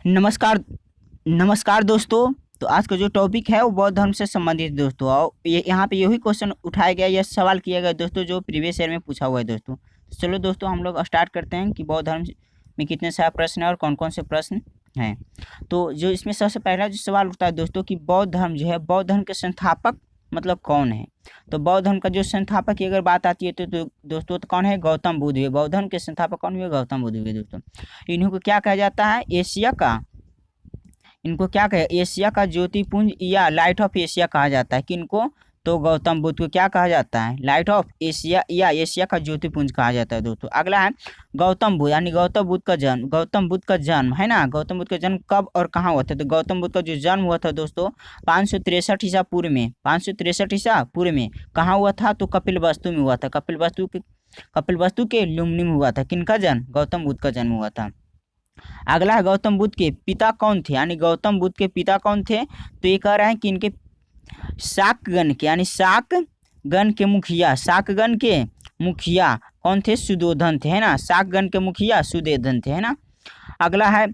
नमस्कार। नमस्कार दोस्तों। तो आज का जो टॉपिक है वो बौद्ध धर्म से संबंधित दोस्तों, और ये यहाँ पे यही क्वेश्चन उठाया गया, यह सवाल किया गया दोस्तों जो प्रीवियस ईयर में पूछा हुआ है दोस्तों। तो चलो दोस्तों हम लोग स्टार्ट करते हैं कि बौद्ध धर्म में कितने सारे प्रश्न हैं और कौन कौन से प्रश्न हैं। तो जो इसमें सबसे पहला जो सवाल उठता है दोस्तों कि बौद्ध धर्म जो है, बौद्ध धर्म के संस्थापक मतलब कौन है। तो बौद्ध धर्म का जो संस्थापक की अगर बात आती है तो दोस्तों तो कौन है, गौतम बुद्ध हुए। बौद्ध धर्म के संस्थापक कौन हुए, गौतम बुद्ध हुए दोस्तों। इन्हीं को क्या कहा जाता है, एशिया का, इनको क्या कहे, एशिया का ज्योतिपुंज या लाइट ऑफ एशिया कहा जाता है। किनको, तो गौतम बुद्ध को क्या कहा जाता है, लाइट ऑफ एशिया या एशिया का ज्योतिपुंज कहा जाता है दोस्तों। अगला है गौतम बुद्ध, यानी गौतम बुद्ध का जन्म। गौतम बुद्ध का जन्म है ना, गौतम बुद्ध का जन्म कब और कहाँ हुआ था। तो गौतम बुद्ध का जो जन्म हुआ था दोस्तों 563 ईसा पूर्व में, 563 ईसा पूर्व में कहाँ हुआ था, तो कपिलवस्तु में हुआ था। कपिलवस्तु के लुम्बिनी में हुआ था। किनका जन्म, गौतम बुद्ध का जन्म हुआ था। अगला है गौतम बुद्ध के पिता कौन थे, यानी गौतम बुद्ध के पिता कौन थे। तो ये कह रहे हैं कि इनके शाकगण के, यानी शाकगण के मुखिया, शाकगण के मुखिया कौन थे, सुदोधन थे, है ना। शाकगण के मुखिया सुदोधन थे, है ना। अगला है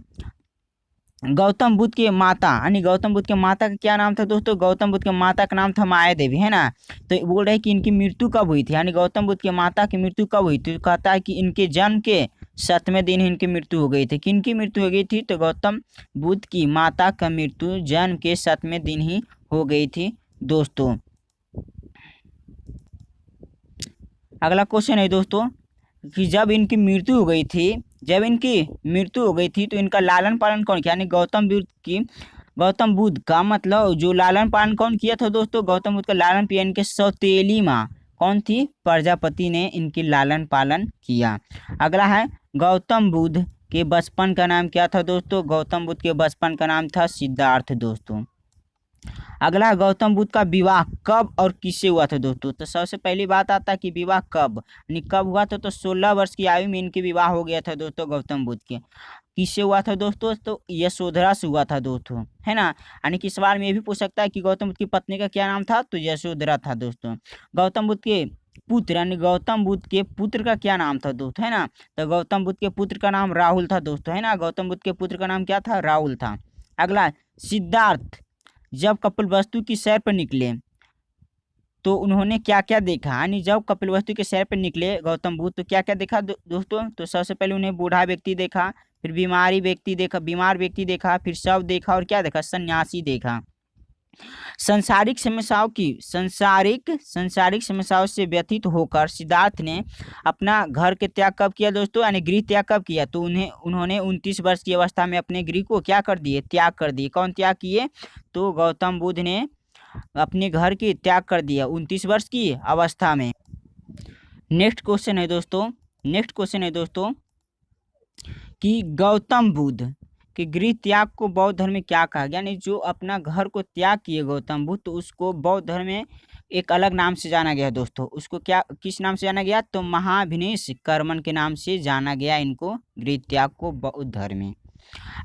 गौतम बुद्ध के माता, यानी गौतम बुद्ध के माता का क्या नाम था दोस्तों, गौतम बुद्ध के माता का नाम था माया देवी, है ना। तो बोल रहे हैं कि इनकी मृत्यु कब हुई थी, यानी गौतम बुद्ध के माता की मृत्यु कब हुई थी। तो कहता है कि इनके जन्म के 7वें दिन ही इनकी मृत्यु हो गई थी। किनकी मृत्यु हो गई थी, तो गौतम बुद्ध की माता का मृत्यु जन्म के 7वें दिन ही हो गई थी दोस्तों। अगला क्वेश्चन है दोस्तों कि जब इनकी मृत्यु हो गई थी, जब इनकी मृत्यु हो गई थी तो इनका लालन पालन कौन किया, यानी गौतम बुद्ध का मतलब जो लालन पालन कौन किया था दोस्तों, गौतम बुद्ध का लालन पालन इनके सौतेली माँ कौन थी, प्रजापति ने इनकी लालन पालन किया। अगला है गौतम बुद्ध के बचपन का नाम क्या था दोस्तों, गौतम बुद्ध के बचपन का नाम था सिद्धार्थ दोस्तों। अगला गौतम बुद्ध का विवाह कब और किससे हुआ था दोस्तों। तो सबसे पहली बात आता है कि विवाह कब, यानी कब हुआ था, तो 16 वर्ष की आयु में इनके विवाह हो गया था दोस्तों गौतम बुद्ध के। किससे हुआ था दोस्तों, तो यशोधरा से हुआ था दोस्तों, है ना। यानी कि सवाल में ये भी पूछ सकता है कि गौतम बुद्ध की पत्नी का क्या नाम था, तो यशोधरा था दोस्तों। गौतम बुद्ध के पुत्र, यानी गौतम बुद्ध के पुत्र का क्या नाम था दोस्तों, है ना। तो गौतम बुद्ध के पुत्र का नाम राहुल था दोस्तों, है ना। गौतम बुद्ध के पुत्र का नाम क्या था, राहुल था। अगला सिद्धार्थ जब कपिलवस्तु की सैर पर निकले तो उन्होंने क्या क्या देखा, यानी जब कपिलवस्तु के सैर पर निकले गौतम बुद्ध तो क्या क्या देखा दोस्तों। तो सबसे पहले उन्हें बूढ़ा व्यक्ति देखा, फिर बीमार व्यक्ति देखा, फिर शव देखा, और क्या देखा, सन्यासी देखा। सांसारिक समस्याओं से व्यथित होकर सिद्धार्थ ने अपना घर के त्याग कब किया दोस्तों, यानी गृह त्याग कब किया। तो उन्होंने 29 वर्ष की अवस्था में अपने गृह को क्या कर दिए, त्याग कर दिए। कौन त्याग किए, तो गौतम बुद्ध ने अपने घर की त्याग कर दिया 29 वर्ष की अवस्था में। नेक्स्ट क्वेश्चन है दोस्तों कि गौतम बुद्ध कि गृह त्याग को बौद्ध धर्म में क्या कहा गया, यानी जो अपना घर को त्याग किए गौतम बुद्ध तो उसको बौद्ध धर्म में एक अलग नाम से जाना गया दोस्तों। उसको क्या, किस नाम से जाना गया, तो महाभिनिश कर्मण के नाम से जाना गया इनको, गृह त्याग को बौद्ध धर्म में।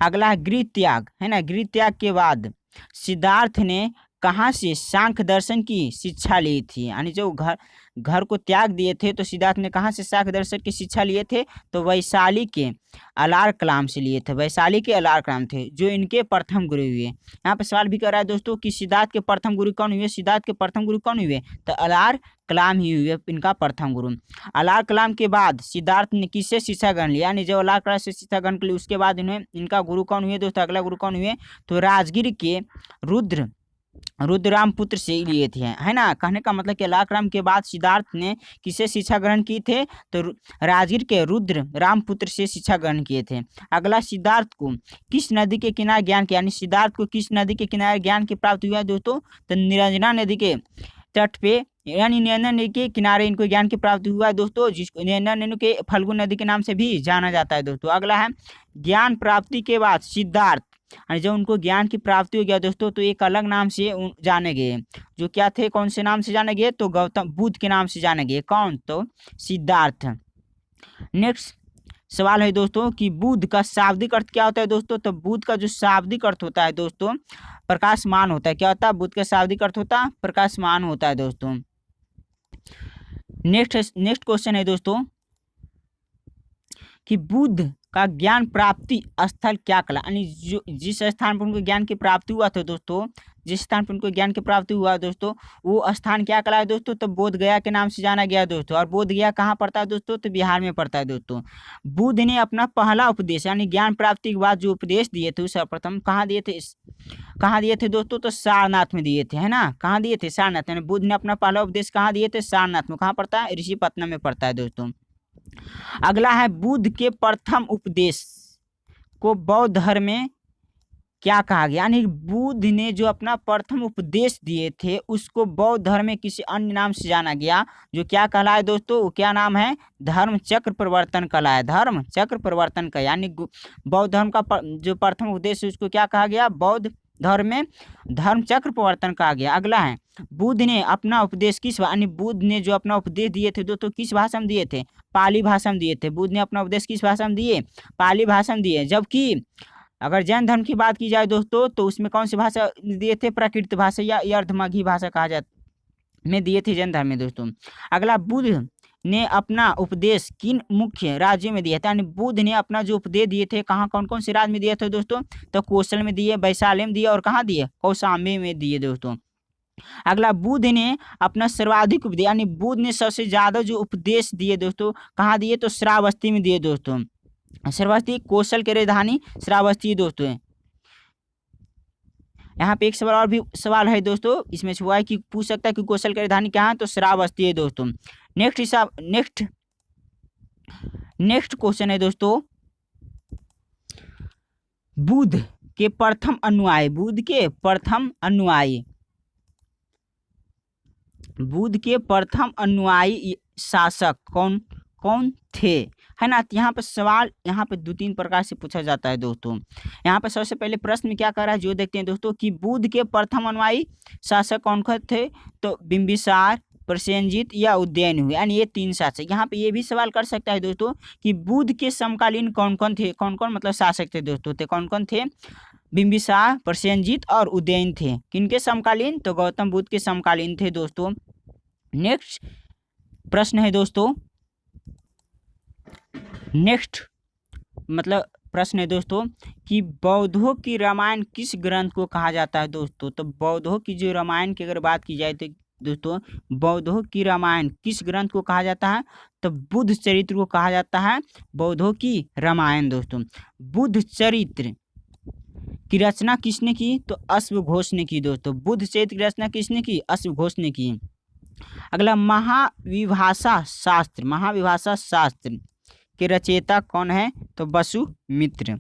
अगला है गृह त्याग, है ना। गृह त्याग के बाद सिद्धार्थ ने कहाँ से सांख्य दर्शन की शिक्षा ली थी, यानी जो घर को त्याग दिए थे तो सिद्धार्थ ने कहाँ से सांख्य दर्शन की शिक्षा लिए थे, तो वैशाली के अलार कलाम से लिए थे। वैशाली के अलार कलाम थे जो इनके प्रथम गुरु हुए। यहाँ पे सवाल भी कर रहा है दोस्तों कि सिद्धार्थ के प्रथम गुरु कौन हुए, सिद्धार्थ के प्रथम गुरु कौन हुए, तो अलार कलाम ही हुए इनका प्रथम गुरु। अलार कलाम के बाद सिद्धार्थ ने किससे शिक्षा ग्रहण लिया, यानी जब अलार कलाम से शिक्षा ग्रहण कर ली उसके बाद इनका गुरु कौन हुए दोस्तों, अगला गुरु कौन हुए, तो राजगीर के रुद्रराम पुत्र से लिए थे, है ना। कहने का मतलब कि अलाकराम के बाद सिद्धार्थ ने किससे शिक्षा ग्रहण की थे, तो राजगीर के रुद्र राम पुत्र से शिक्षा ग्रहण किए थे। अगला सिद्धार्थ को किस नदी के किनारे ज्ञान किया, यानी सिद्धार्थ को किस नदी के किनारे ज्ञान की प्राप्ति हुआ दोस्तों, तो निरंजना नदी के तट पे, यानी निरंजना नदी के किनारे इनको ज्ञान की प्राप्ति हुआ है दोस्तों, जिसको निरंजना नदी के फल्गु नदी के नाम से भी जाना जाता है दोस्तों। अगला है ज्ञान प्राप्ति के बाद सिद्धार्थ, और जब उनको ज्ञान की प्राप्ति हो गया दोस्तों तो एक अलग नाम से जाने गए। जो क्या थे, कौन से नाम से जाने गए, तो गौतम बुद्ध के नाम से जाने गए। कौन, तो सिद्धार्थ। नेक्स्ट सवाल है दोस्तों कि बुद्ध का शाब्दिक अर्थ क्या होता है दोस्तों। तो बुद्ध का जो शाब्दिक अर्थ होता है दोस्तों प्रकाशमान होता है। क्या होता है, बुद्ध का शाब्दिक अर्थ होता है प्रकाशमान होता है दोस्तों। नेक्स्ट क्वेश्चन है दोस्तों कि बुद्ध का ज्ञान प्राप्ति स्थल क्या कहला, यानी जो जिस स्थान पर उनको ज्ञान की प्राप्ति हुआ था दोस्तों, जिस स्थान पर उनको ज्ञान की प्राप्ति हुआ दोस्तों, वो स्थान क्या कहला है दोस्तों, तो बोध गया के नाम से जाना गया दोस्तों। और बोध गया कहाँ पड़ता है दोस्तों, तो बिहार में पड़ता है दोस्तों। बुद्ध ने अपना पहला उपदेश यानी ज्ञान प्राप्ति के बाद जो उपदेश दिए थे सर्वप्रथम कहाँ दिए थे, कहाँ दिए थे दोस्तों, तो सारनाथ में दिए थे, है ना। कहाँ दिए थे, सारनाथ। यानी बुद्ध ने अपना पहला उपदेश कहाँ दिए थे, सारनाथ में। कहाँ पड़ता है, ऋषिपत्तनम में पड़ता है दोस्तों। अगला है बुद्ध के प्रथम उपदेश को बौद्ध धर्म में क्या कहा गया, यानी बुद्ध ने जो अपना प्रथम उपदेश दिए थे उसको बौद्ध धर्म में किसी अन्य नाम से जाना गया, जो क्या कहलाए दोस्तों, वो क्या नाम है, धर्म चक्र प्रवर्तन कहलाए, धर्म चक्र प्रवर्तन का। यानी बौद्ध धर्म का जो प्रथम उपदेश है उसको क्या कहा गया, बौद्ध धर्म में धर्म चक्र प्रवर्तन कहा गया। अगला है बुद्ध ने अपना उपदेश किस, यानी बुद्ध ने जो अपना उपदेश दिए थे दोस्तों किस भाषा में दिए थे, पाली भाषा में दिए थे। बुद्ध ने अपना उपदेश किस भाषा में दिए, पाली भाषा में दिए। जबकि अगर जैन धर्म की बात की जाए दोस्तों तो उसमें कौन सी भाषा दिए थे, प्राकृत भाषा या अर्धमगही भाषा कहा जाता में दिए थे जैन धर्म में दोस्तों। अगला बुद्ध ने अपना उपदेश किन मुख्य राज्यों में दिया था, यानी बुद्ध ने अपना जो उपदेश दिए थे कहाँ कौन कौन से राज्य में दिए थे दोस्तों, तो कौशल में दिए, वैशाली में दिए और कहाँ दिए, कौशाम्बी में दिए दोस्तों। अगला बुद्ध ने अपना सर्वाधिक उपदेश, यानी बुद्ध ने सबसे ज्यादा जो उपदेश दिए दोस्तों कहाँ दिए, तो श्रावस्ती में दिए दोस्तों। श्रावस्ती कौशल की राजधानी श्रावस्ती दोस्तों है। यहाँ पे एक सवाल और भी सवाल है दोस्तों, इसमें से हुआ है कि पूछ सकता है कि कौशल की राजधानी कहाँ है, तो श्रावस्ती है दोस्तों। नेक्स्ट क्वेश्चन है दोस्तों, बुद्ध के प्रथम अनुयायी, बुद्ध के प्रथम अनुयायी, बुद्ध के प्रथम अनुयायी शासक कौन कौन थे, है ना। यहाँ पर सवाल यहाँ पे 2-3 प्रकार से पूछा जाता है दोस्तों। यहाँ पर सबसे पहले प्रश्न में क्या कर रहा है जो देखते हैं दोस्तों, कि बुद्ध के प्रथम अनुयायी शासक कौन कौन थे, तो बिंबिसार, प्रसेनजीत या उदयन, यानी ये 3 शासक। यहाँ पे ये भी सवाल कर सकता है दोस्तों कि बुद्ध के समकालीन कौन कौन थे, कौन कौन मतलब शासक थे दोस्तों, तो कौन कौन थे, बिंबिसार, प्रसेनजीत और उदयन थे। किनके समकालीन, तो गौतम बुद्ध के समकालीन थे दोस्तों। नेक्स्ट प्रश्न है दोस्तों, नेक्स्ट मतलब प्रश्न है दोस्तों कि बौद्धों की रामायण किस ग्रंथ को कहा जाता है दोस्तों, तो बौद्धों की जो रामायण की अगर बात की जाए तो दोस्तों बौद्धों की रामायण किस ग्रंथ को कहा जाता है, तो बुद्ध चरित्र को कहा जाता है बौद्धों की रामायण दोस्तों। बुद्ध चरित्र की रचना किसने की, तो अश्वघोष ने की दोस्तों। बुद्ध चरित्र की रचना किसने की, अश्वघोष ने की। अगला महाविभाषा शास्त्र, महाविभाषा शास्त्र के रचयिता कौन है, तो वसुमित्र।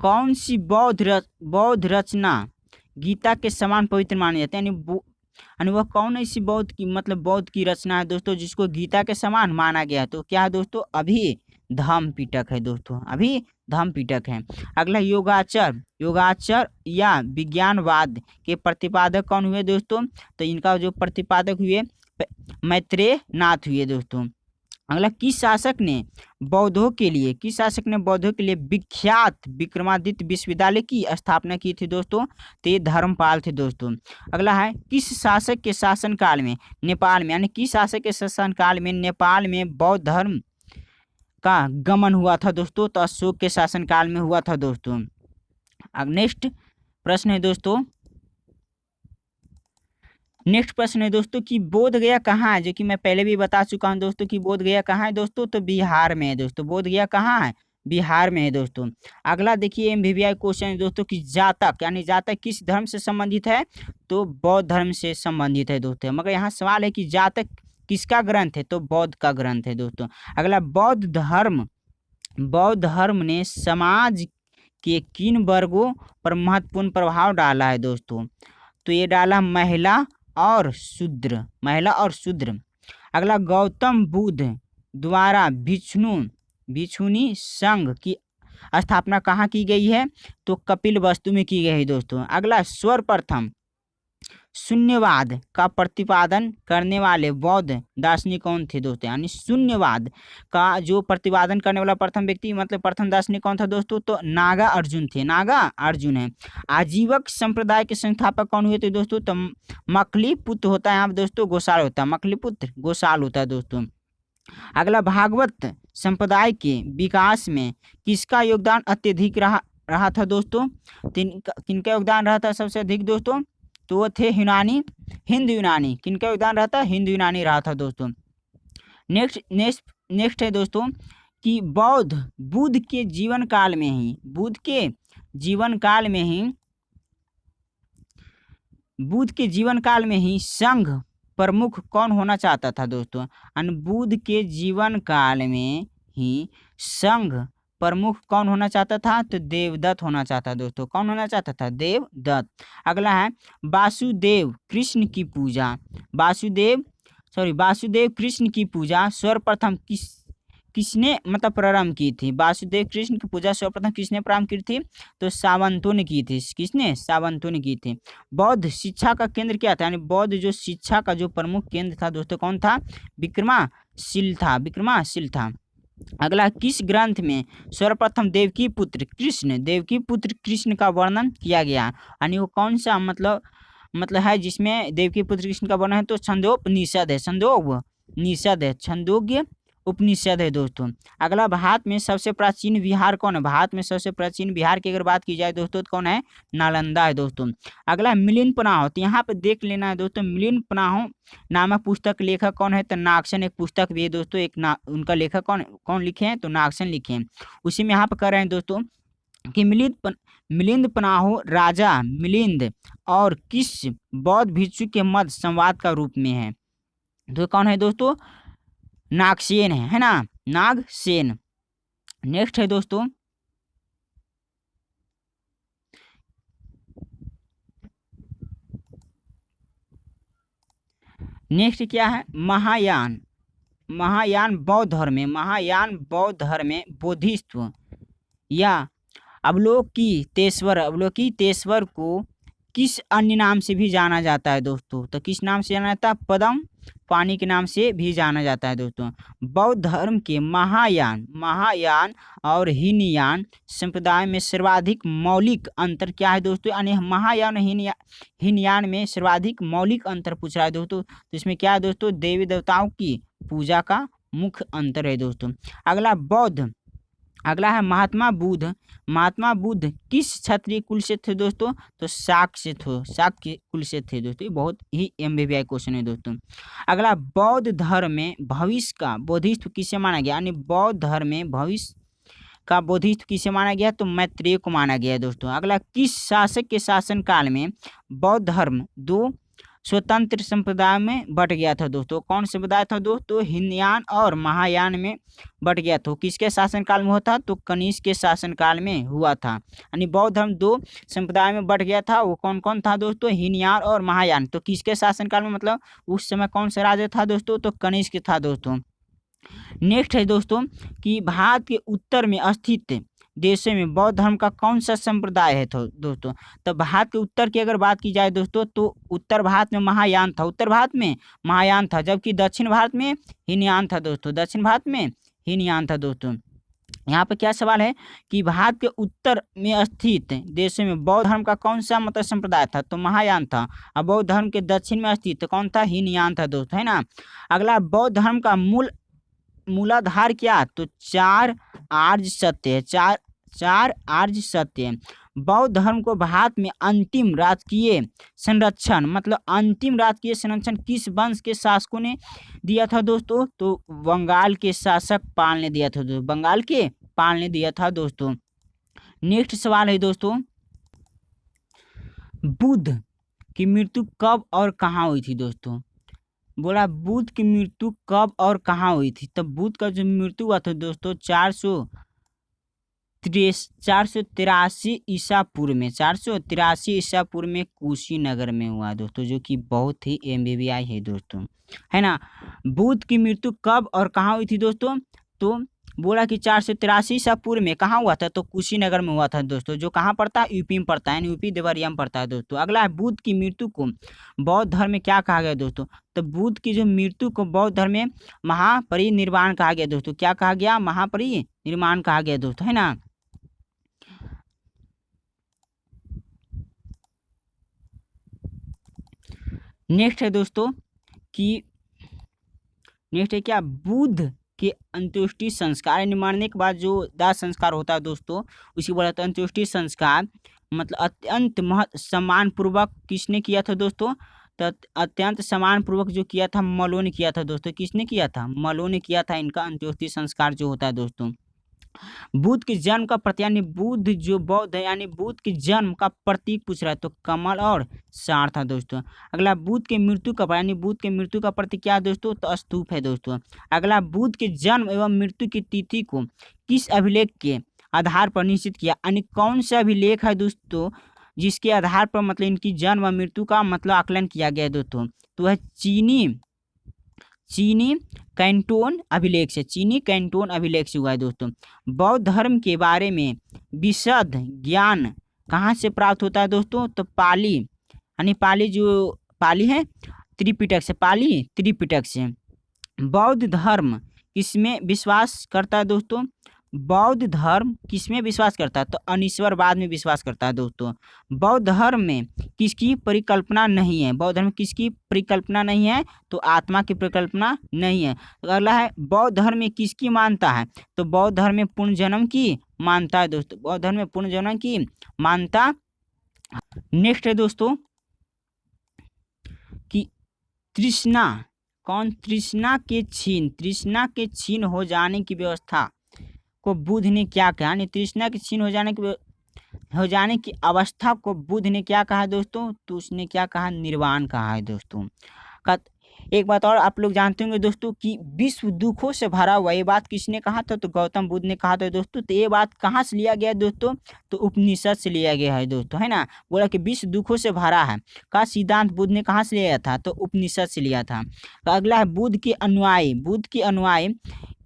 कौन सी बौद्ध रचना गीता के समान पवित्र मानी जाती है, यानी वह कौन ऐसी बौद्ध की मतलब बौद्ध की रचना है दोस्तों जिसको गीता के समान माना गया, तो क्या है दोस्तों, अभिधम्मपिटक है दोस्तों, अभिधम्मपिटक है। अगला योगाचर या विज्ञानवाद के प्रतिपादक कौन हुए दोस्तों, तो इनका जो प्रतिपादक हुए मैत्रेयनाथ हुए दोस्तों। अगला किस शासक ने बौद्धों के लिए विख्यात विक्रमादित्य विश्वविद्यालय की स्थापना की थी दोस्तों, तो ये धर्मपाल थे दोस्तों। अगला है किस शासक के शासनकाल में नेपाल में, यानी किस शासक के शासनकाल में नेपाल में बौद्ध धर्म का गमन हुआ था दोस्तों, तो अशोक के शासनकाल में हुआ था दोस्तों। अब नेक्स्ट प्रश्न है दोस्तों कि बोध गया कहाँ है, जो कि मैं पहले भी बता चुका हूँ दोस्तों कि बोध गया कहाँ है दोस्तों, तो बिहार में है दोस्तों। बोध गया कहाँ है, बिहार में है दोस्तों। अगला देखिए MBBI क्वेश्चन है दोस्तों कि जातक, यानी जातक किस धर्म से संबंधित है, तो बौद्ध धर्म से संबंधित है दोस्तों। मगर यहाँ सवाल है कि जातक किसका ग्रंथ है, तो बौद्ध का ग्रंथ है दोस्तों। अगला बौद्ध धर्म ने समाज के किन वर्गों पर महत्वपूर्ण प्रभाव डाला है दोस्तों, तो ये डाला महिला और शूद्र। अगला गौतम बुद्ध द्वारा भिक्षुनी संघ की स्थापना कहाँ की गई है, तो कपिलवस्तु में की गई है दोस्तों। अगला सर्वप्रथम शून्यवाद का प्रतिपादन करने वाले बौद्ध दार्शनिक कौन थे दोस्तों, यानी शून्यवाद का जो प्रतिपादन करने वाला प्रथम व्यक्ति मतलब प्रथम दार्शनिक कौन था दोस्तों, तो नागार्जुन थे, नागार्जुन है। आजीवक संप्रदाय के संस्थापक कौन हुए थे दोस्तों, तो मखलीपुत्र होता है यहाँ दोस्तों, गोसाल होता है, मखलीपुत्र गोसाल होता है दोस्तों। अगला भागवत संप्रदाय के विकास में किसका योगदान अत्यधिक रहा था दोस्तों? किनका योगदान रहा था सबसे अधिक दोस्तों? तो वो थे हिंदू यूनानी। किनका योगदान रहा था? हिंदू यूनानी रहा था दोस्तों। नेक्स्ट है दोस्तों कि बुद्ध के जीवन काल में ही संघ प्रमुख कौन होना चाहता था दोस्तों? बुद्ध के जीवन काल में ही संघ प्रमुख कौन होना चाहता था? तो देवदत्त होना चाहता दोस्तों। कौन होना चाहता था? देवदत्त। अगला है वासुदेव कृष्ण की पूजा सर्वप्रथम किसने मतलब प्रारंभ की थी? वासुदेव कृष्ण की पूजा सर्वप्रथम किसने प्रारंभ की थी? तो सावंतों ने की थी। किसने? सावंतों ने की थी। बौद्ध शिक्षा का केंद्र क्या था? यानी बौद्ध जो शिक्षा का जो प्रमुख केंद्र था दोस्तों कौन था? विक्रमाशील था। अगला, किस ग्रंथ में सर्वप्रथम देवकी पुत्र कृष्ण का वर्णन किया गया? यानी वो कौन सा मतलब है जिसमें देवकी पुत्र कृष्ण का वर्णन है? तो छंदोपनिषद है दोस्तों। अगला, भारत में सबसे प्राचीन विहार कौन है? भारत में सबसे प्राचीन विहार की अगर बात की जाए दोस्तों तो कौन है? नालंदा है दोस्तों। अगला, मिलिंद पनाह। तो यहाँ पे देख लेना है दोस्तों, मिलिंद पनाह नामक पुस्तक लेखक कौन है? तो नागसन एक पुस्तक भी है दोस्तों। उनका लेखक कौन लिखे हैं? तो नागसन लिखे हैं। उसी में यहाँ पे कर रहे हैं दोस्तों कि मिलिंद पनाह राजा मिलिंद और किस बौद्ध भिक्षु के मध्य संवाद का रूप में है? तो कौन है दोस्तों? नागसेन है ना? नागसेन। नेक्स्ट है दोस्तों क्या है? महायान बौद्ध धर्म में बोधिसत्व या अवलोकितेश्वर को किस अन्य नाम से भी जाना जाता है दोस्तों? तो किस नाम से जाना जाता है? पदम पानी के नाम से भी जाना जाता है दोस्तों। बौद्ध धर्म के महायान और हीनयान संप्रदाय में सर्वाधिक मौलिक अंतर क्या है दोस्तों? यानी महायान हीनयान में सर्वाधिक मौलिक अंतर पूछ रहा है दोस्तों। तो इसमें क्या है दोस्तों? देवी देवताओं की पूजा का मुख्य अंतर है दोस्तों। अगला है महात्मा बुद्ध किस क्षत्रिय कुल से थे दोस्तों? तो शाक्य कुल से थे दोस्तों। ये बहुत ही MBBI क्वेश्चन है दोस्तों। अगला, बौद्ध धर्म में भविष्य का बोधिसत्व किसे माना गया? यानी बौद्ध धर्म में भविष्य का बोधिसत्व किसे माना गया? तो मैत्रेय को माना गया है दोस्तों। अगला, किस शासक के शासन काल में बौद्ध धर्म दो स्वतंत्र संप्रदाय में बट गया था दोस्तों? कौन संप्रदाय था दोस्तों? हीनयान और महायान में बट गया था। किसके शासनकाल में हुआ था? तो कनिष्क के शासनकाल में हुआ था। यानी बौद्ध धर्म दो संप्रदाय में बट गया था। वो कौन कौन था दोस्तों? हीनयान और महायान। तो किसके शासनकाल में मतलब उस समय कौन सा राजा था दोस्तों? तो कनिष्क था दोस्तों। नेक्स्ट है दोस्तों कि भारत के उत्तर में स्थित देशों में बौद्ध धर्म का कौन सा संप्रदाय है तो दोस्तों? तो भारत के उत्तर की अगर बात की जाए दोस्तों तो उत्तर भारत में महायान था। जबकि दक्षिण भारत में हीनयान था दोस्तों। यहाँ पे क्या सवाल है कि भारत के उत्तर में स्थित देशों में बौद्ध धर्म का कौन सा मतलब संप्रदाय था? तो महायान था। और बौद्ध धर्म के दक्षिण में स्थित कौन था? हीनयान था दोस्तों, है ना। अगला, बौद्ध धर्म का मूलाधार क्या? तो चार आर्य सत्य। बौद्ध धर्म को भारत में अंतिम राजकीय संरक्षण किस वंश के शासकों ने दिया था दोस्तों? तो बंगाल के शासक पाल ने दिया था दोस्तों। नेक्स्ट सवाल है दोस्तों, बुद्ध की मृत्यु कब और कहाँ हुई थी दोस्तों? बोला बुद्ध की मृत्यु कब और कहाँ हुई थी? तब बुद्ध का जो मृत्यु हुआ था दोस्तों 483 ईसा पूर्व में कुशीनगर में हुआ दोस्तों, जो कि बहुत ही MBBI है दोस्तों, है ना। बुद्ध की मृत्यु कब और कहाँ हुई थी दोस्तों? तो बोला कि 483 ईसा पूर्व में कहाँ हुआ था? तो कुशीनगर में हुआ था दोस्तों, जो कहाँ पड़ता है? यूपी में पड़ता है, यूपी देवरिया में पड़ता है दोस्तों। अगला है, बुद्ध की मृत्यु को बौद्ध धर्म में क्या कहा गया दोस्तों? तो बुद्ध की जो मृत्यु को बौद्ध धर्म में महापरिनिर्वाण कहा गया दोस्तों। क्या कहा गया? महापरिनिर्वाण कहा गया दोस्तों, है ना। नेक्स्ट है दोस्तों कि क्या बुद्ध के अंत्येष्टि संस्कार, यानी मरने के बाद जो दाह संस्कार होता है दोस्तों, उसी बोला जाता है अंत्येष्टि संस्कार। मतलब अत्यंत सम्मानपूर्वक किसने किया था दोस्तों? तो अत्यंत सम्मानपूर्वक जो किया था मलो ने किया था दोस्तों। किसने किया था? मलो ने किया था इनका अंत्येष्टि संस्कार जो होता है दोस्तों। बुद्ध के जन्म का प्रतीक, यानी बुद्ध जो बौद्ध है, यानी बुद्ध के जन्म का प्रतीक पूछ रहा है, तो कमल और सार था दोस्तों। अगला, बुद्ध के मृत्यु का, यानी बुद्ध के मृत्यु का प्रतीक क्या है दोस्तों? तो स्तूप है दोस्तों। अगला, बुद्ध के जन्म एवं मृत्यु की तिथि को किस अभिलेख के आधार पर निश्चित किया, यानी कौन सा अभिलेख है दोस्तों जिसके आधार पर मतलब इनकी जन्म और मृत्यु का मतलब आकलन किया गया है दोस्तों? तो है चीनी कैंटोन अभिलेख से, चीनी कैंटोन अभिलेख से हुआ है दोस्तों। बौद्ध धर्म के बारे में विशद ज्ञान कहाँ से प्राप्त होता है दोस्तों? तो पाली, यानी पाली है त्रिपिटक से, पाली त्रिपिटक से। बौद्ध धर्म किसमें विश्वास करता है दोस्तों? बौद्ध धर्म किसमें विश्वास करता है? तो अनिश्वरवाद में विश्वास करता है दोस्तों। बौद्ध धर्म में किसकी परिकल्पना नहीं है? बौद्ध धर्म में किसकी परिकल्पना नहीं है? तो आत्मा की परिकल्पना नहीं है। तो अगला है, बौद्ध धर्म में किसकी मानता है? तो बौद्ध धर्म में पुनर्जन्म की मानता है दोस्तों। बौद्ध धर्म में पुनर्जन्म की मानता। नेक्स्ट है दोस्तों कि तृष्णा, कौन? तृष्णा के छीन हो जाने की व्यवस्था को बुद्ध ने क्या कहा? यानी तृष्णा के छीन हो जाने की अवस्था को बुद्ध ने क्या कहा दोस्तों? तो उसने क्या कहा? निर्वाण कहा है दोस्तों। एक बात और आप लोग जानते होंगे दोस्तों कि विश्व दुखों से भरा हुआ, ये बात किसने कहा था? तो गौतम बुद्ध ने कहा था दोस्तों। तो ये बात कहाँ से लिया गया दोस्तों? तो उपनिषद से लिया गया है दोस्तों, है ना। बोला कि विश्व दुखों से भरा है का सिद्धांत बुद्ध ने कहाँ से लिया था? तो उपनिषद से लिया था। तो अगला है, बुद्ध के अनुयायी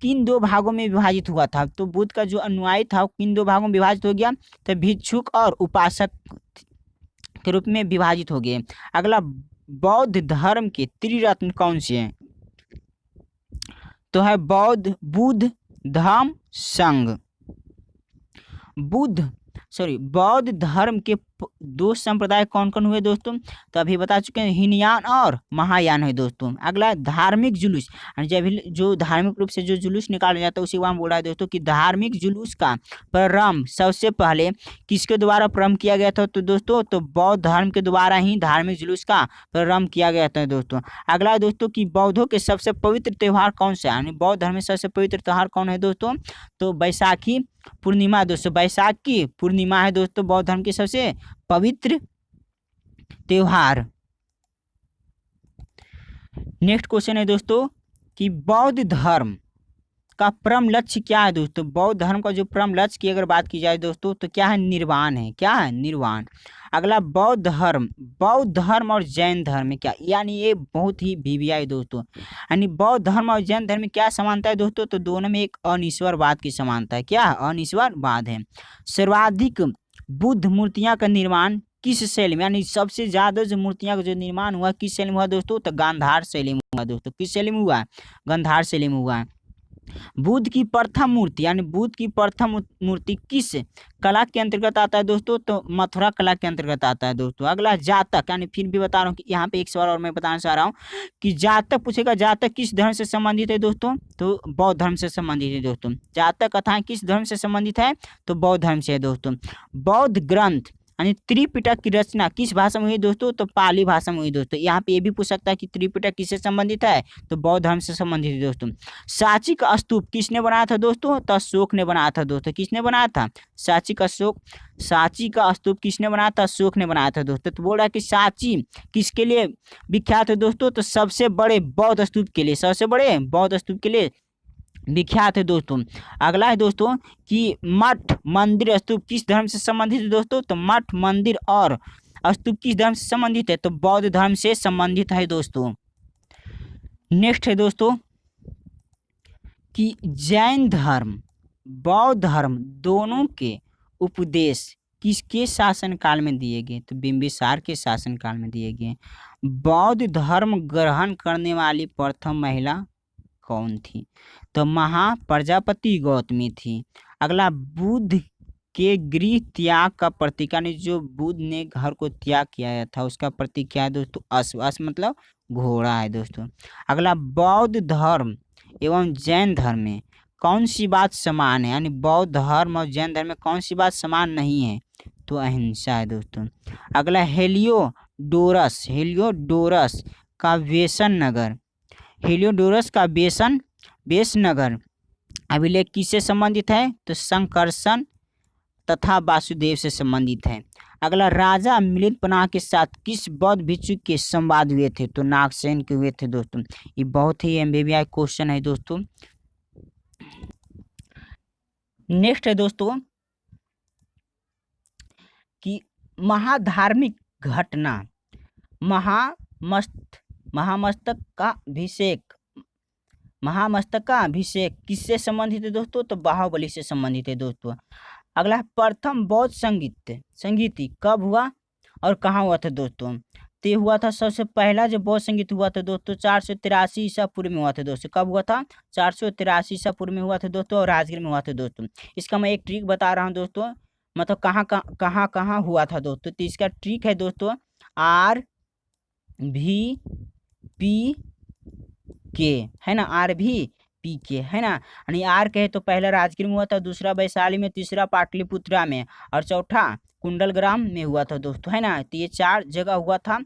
किन दो भागों में विभाजित हुआ था? तो बुद्ध का जो अनुयायी था वो किन दो भागों में विभाजित हो गया? तो भिक्षुक और उपासक के रूप में विभाजित हो गए। अगला, बौद्ध धर्म के त्रिरत्न कौन से हैं? तो है बुद्ध धम्म संघ। बौद्ध धर्म के दो संप्रदाय कौन कौन हुए दोस्तों? तो अभी बता चुके हैं, हीनयान और महायान है दोस्तों। अगला, धार्मिक जुलूस, जब जो धार्मिक रूप से जो जुलूस निकाला जाता है उसी को हम बोल रहा है दोस्तों कि धार्मिक जुलूस का प्रारंभ सबसे पहले किसके द्वारा प्रारंभ किया गया था? तो दोस्तों तो बौद्ध धर्म के द्वारा ही धार्मिक जुलूस का प्रारंभ किया गया था दोस्तों। अगला दोस्तों कि बौद्धों के सबसे पवित्र त्यौहार कौन सा है? यानी बौद्ध धर्म में सबसे पवित्र त्यौहार कौन है दोस्तों? तो बैसाखी पूर्णिमा दोस्तों। बैसाख की पूर्णिमा है दोस्तों बौद्ध धर्म की सबसे पवित्र त्योहार। नेक्स्ट क्वेश्चन है दोस्तों कि बौद्ध धर्म का परम लक्ष्य क्या है दोस्तों? बौद्ध धर्म का जो परम लक्ष्य की अगर बात की जाए दोस्तों तो क्या है? निर्वाण है। क्या है? निर्वाण। अगला, बौद्ध धर्म और जैन धर्म में क्या, यानी ये बहुत ही भिविया है दोस्तों। यानी बौद्ध धर्म और जैन धर्म में क्या समानता है दोस्तों? तो दोनों में एक अनिश्वरवाद की समानता है। क्या? अनिश्वरवाद है। सर्वाधिक बुद्ध मूर्तियां का निर्माण किस शैली में, यानी सबसे ज्यादा जो मूर्तियां का जो निर्माण हुआ किस शैली में हुआ दोस्तों? तो गांधार शैली में हुआ दोस्तों। किस शैली में हुआ? गांधार शैली में हुआ। बुद्ध की प्रथम मूर्ति, यानी बुद्ध की प्रथम मूर्ति किस कला के अंतर्गत आता है दोस्तों? तो मथुरा कला के अंतर्गत आता है दोस्तों। अगला, जातक, यानी फिर भी बता रहा हूँ कि यहाँ पे एक सवाल और मैं बताना चाह रहा हूँ कि जातक पूछेगा, जातक किस धर्म से संबंधित है दोस्तों? तो बौद्ध धर्म से संबंधित है दोस्तों। जातक कथाएं किस धर्म से संबंधित है? तो बौद्ध धर्म से है दोस्तों। बौद्ध ग्रंथ यानी त्रिपिटक की रचना किस भाषा में हुई दोस्तों? तो पाली भाषा में हुई दोस्तों। यहाँ पे ये भी पूछ सकता है कि त्रिपिटक किससे संबंधित है? तो बौद्ध धर्म से संबंधित है दोस्तों। सांची का स्तूप किसने बनाया था दोस्तों? तो अशोक ने बनाया था दोस्तों। किसने बनाया था? सांची का स्तूप किसने बनाया था? अशोक ने बनाया था दोस्तों। तो बोल रहा है कि सांची किसके लिए विख्यात है दोस्तों? तो सबसे बड़े बौद्ध स्तूप के लिए, सबसे बड़े बौद्ध स्तूप के लिए विख्यात है दोस्तों। अगला है दोस्तों कि मठ, मंदिर, स्तूप किस धर्म से संबंधित है दोस्तों? तो मठ, मंदिर और स्तूप किस धर्म से संबंधित है? तो बौद्ध धर्म से संबंधित है दोस्तों। नेक्स्ट है दोस्तों कि जैन धर्म, बौद्ध धर्म दोनों के उपदेश किसके शासनकाल में दिए गए? तो बिंबिसार के शासनकाल में दिए गए। बौद्ध धर्म ग्रहण करने वाली प्रथम महिला कौन थी? तो महाप्रजापति गौतमी थी। अगला, बुद्ध के गृह त्याग का प्रतीक, यानी जो बुद्ध ने घर को त्याग किया था उसका प्रतीक क्या है दोस्तों? अश्व। अश्व मतलब घोड़ा है दोस्तों। अगला, बौद्ध धर्म एवं जैन धर्म में कौन सी बात समान है, यानी बौद्ध धर्म और जैन धर्म में कौन सी बात समान नहीं है, तो अहिंसा है दोस्तों। अगला हेलियोडोरस का वेसन नगर, हेलियोडोरस का बेस नगर अभिलेख किससे संबंधित है, तो संकर्षण तथा वासुदेव से संबंधित है। अगला राजा मिलिंदपनाह के साथ किस बौद्ध भिक्षु के संवाद हुए थे, तो नागसेन के हुए थे दोस्तों। ये बहुत ही एमबीबीआई क्वेश्चन है दोस्तों। नेक्स्ट है दोस्तों कि महाधार्मिक घटना महामस्तक का अभिषेक किससे संबंधित है दोस्तों, तो बाहुबली से संबंधित है दोस्तों। अगला प्रथम बौद्ध संगीति कब हुआ और कहाँ हुआ था दोस्तों, तो हुआ था सबसे पहला जो बौद्ध संगीत हुआ था दोस्तों 483 ईसा पूर्व में हुआ था दोस्तों। कब हुआ था, 483 ईसा पूर्व में हुआ था दोस्तों, और राजगीर में हुआ था दोस्तों। इसका मैं एक ट्रिक बता रहा हूँ दोस्तों, मतलब कहाँ हुआ था दोस्तों। तो इसका ट्रिक है दोस्तों RVP के, है ना, RVP के, है ना। यानी आर कहे तो पहला राजगीर में हुआ था, दूसरा वैशाली में, तीसरा पाटलिपुत्रा में, और चौथा कुंडलग्राम में हुआ था दोस्तों, है ना। तो ये 4 जगह हुआ था।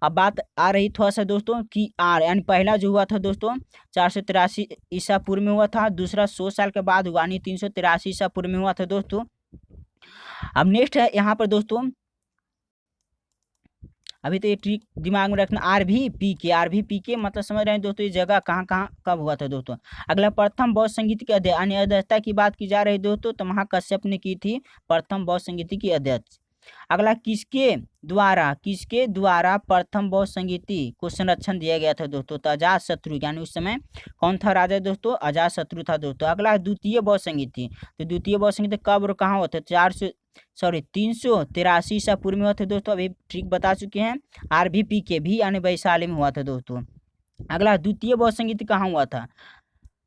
अब बात आ रही थोड़ा सा दोस्तों कि आर यानी पहला जो हुआ था दोस्तों 483 ईसा पूर्व में हुआ था, दूसरा 100 साल के बाद हुआ, यानी 383 ईसा पूर्व में हुआ था दोस्तों। अब नेक्स्ट है यहाँ पर दोस्तों, अभी तो ये ट्रिक दिमाग में रखना, RVP के मतलब समझ रहे हैं दोस्तों ये जगह कहाँ कब हुआ था दोस्तों। अगला प्रथम बौद्ध संगीत के अध्यक्षता की बात की जा रही दोस्तों, तो महाकश्यप ने की थी प्रथम बौद्ध संगीत की अध्यक्ष। अगला किसके द्वारा प्रथम बौद्ध संगीति को संरक्षण दिया गया था दोस्तों, तो अजात शत्रु, यानी उस समय कौन था राजा दोस्तों, अजात शत्रु था दोस्तों। अगला द्वितीय बौद्ध संगीति, तो द्वितीय बौद्ध संगीति कब और कहाँ हुआ था, 383 ईसा पूर्व में हुआ था दोस्तों। अभी ट्रिक बता चुके हैं, RVP के भी यानी वैशाली में हुआ था दोस्तों। अगला द्वितीय बौद्ध संगीत कहाँ हुआ था,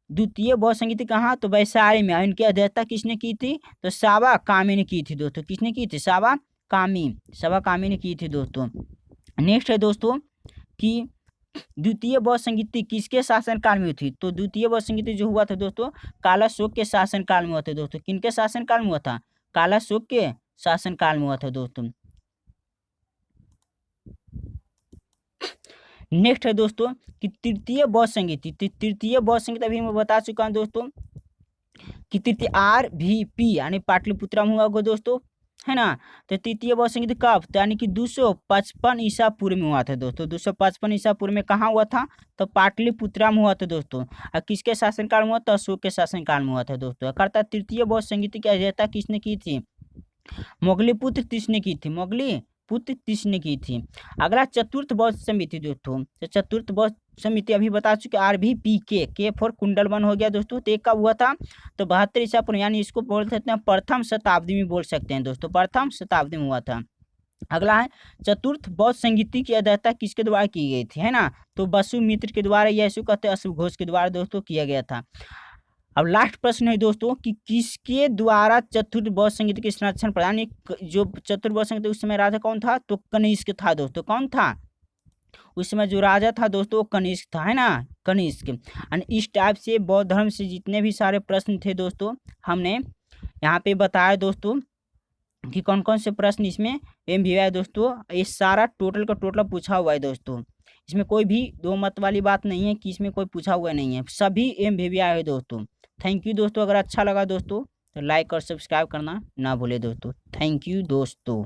द्वितीय बौद्ध संगीत कहाँ, तो वैशाली में। इनकी अध्यक्षता किसने की थी, तो सावा कामी ने की थी दोस्तों। किसने की थी, सावा कामी ने की थी दोस्तों। नेक्स्ट है दोस्तों कि द्वितीय बौद्ध संगीति किसके शासनकाल में हुई थी, तो द्वितीय बौद्ध संगीति जो हुआ था दोस्तों कालाशोक के शासनकाल में हुआ था दोस्तों। किनके शासनकाल में हुआ था, कालाशोक के शासनकाल में हुआ था दोस्तों। नेक्स्ट है दोस्तों कि तृतीय बौद्ध संगीत अभी मैं बता चुका हूं दोस्तों कि तृतीय RVP यानी पाटलिपुत्रा में हुआ दोस्तों, है ना। तो तृतीय बौद्ध संगीत कब, यानी कि 255 ईसा पूर्व में हुआ था दोस्तों। 255 ईसा पूर्व में कहाँ हुआ था, तो पाटलिपुत्रा में हुआ था दोस्तों। और किसके शासनकाल में हुआ था, अशोक के शासनकाल में हुआ था दोस्तों। करता तृतीय बौद्ध संगीत की अध्यक्षता किसने की थी, मोगलीपुत्र तीस ने की थी। अगला चतुर्थ बौद्ध समिति दोस्तों, तो चतुर्थ बौद्ध समिति अभी बता चुके, RVP के फॉर कुंडलवन हो गया दोस्तों। तो एक कब हुआ था, तो 72 ईसा पूर्व, यानी इसको बोल सकते हैं प्रथम शताब्दी में बोल सकते हैं दोस्तों, प्रथम शताब्दी में हुआ था। अगला है चतुर्थ बौद्ध संगीति की अध्यक्षता किसके द्वारा की गई थी, है ना, तो वसुमित्र के द्वारा, या इसको कहते हैं अश्व घोष के द्वारा दोस्तों किया गया था। अब लास्ट प्रश्न है दोस्तों कि किसके द्वारा चतुर्थ बौद्ध संगीत के संरक्षण प्रदान, जो चतुर्थ बौद्ध संगीत उस समय राजा कौन था, तो कनिष्क था दोस्तों। कौन था उस समय जो राजा था दोस्तों, कनिष्क था, है ना, कनिष्क। और इस टाइप से बौद्ध धर्म से जितने भी सारे प्रश्न थे दोस्तों हमने यहाँ पे बताया दोस्तों कि कौन कौन से प्रश्न इसमें MVI दोस्तों, ये सारा टोटल का टोटल पूछा हुआ है दोस्तों। इसमें कोई भी दो मत वाली बात नहीं है कि इसमें कोई पूछा हुआ नहीं है, सभी MVI है दोस्तों। थैंक यू दोस्तों, अगर अच्छा लगा दोस्तों तो लाइक और सब्सक्राइब करना ना भूले दोस्तों। थैंक यू दोस्तों।